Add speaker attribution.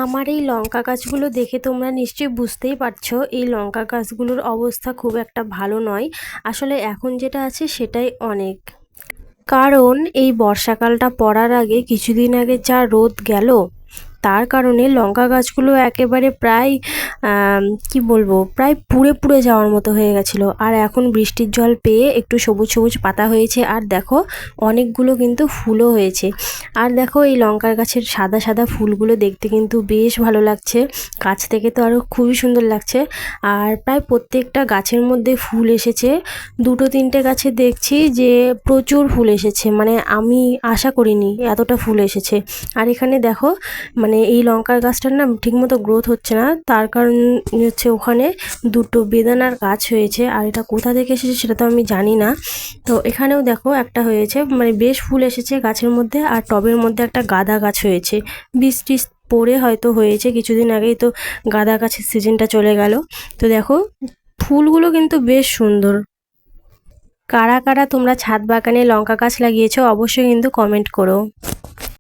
Speaker 1: আমার এই লঙ্কা গাছগুলো দেখে তোমরা নিশ্চয়ই বুঝতেই পারছো এই লঙ্কা গাছগুলোর অবস্থা খুব একটা ভালো নয়। আসলে এখন যেটা আছে সেটাই অনেক। কারণ এই বর্ষাকালটা পড়ার আগে কিছুদিন আগে যা রোদ গেল, তার কারণে লঙ্কা গাছগুলো একেবারে প্রায় কি বলবো, প্রায় পুড়ে পুড়ে যাওয়ার মতো হয়ে গেছিলো। আর এখন বৃষ্টির জল পেয়ে একটু সবুজ সবুজ পাতা হয়েছে, আর দেখো অনেকগুলো কিন্তু ফুলও হয়েছে। আর দেখো এই লঙ্কার গাছের সাদা সাদা ফুলগুলো দেখতে কিন্তু বেশ ভালো লাগছে, কাছ থেকে তো আরও খুবই সুন্দর লাগছে। আর প্রায় প্রত্যেকটা গাছের মধ্যে ফুল এসেছে, দুটো তিনটে গাছে দেখছি যে প্রচুর ফুল এসেছে, মানে আমি আশা করিনি এতটা ফুল এসেছে। আর এখানে দেখো মানে এই লঙ্কার গাছটার না ঠিকমতো গ্রোথ হচ্ছে না, তার কারণ হচ্ছে ওখানে দুটো বেদানার গাছ হয়েছে, আর এটা কোথা থেকে এসেছে সেটা তো আমি জানি না। তো এখানেও দেখো একটা হয়েছে, মানে বেশ ফুল এসেছে গাছের মধ্যে। আর টবের মধ্যে একটা গাঁদা গাছ হয়েছে, বীজ টিজ পড়ে হয়তো হয়েছে, কিছুদিন আগেই তো গাঁদা গাছের সিজনটা চলে গেল। তো দেখো ফুলগুলো কিন্তু বেশ সুন্দর। কারা কারা তোমরা ছাদ বাগানে লঙ্কা গাছ লাগিয়েছো অবশ্যই কিন্তু কমেন্ট করো।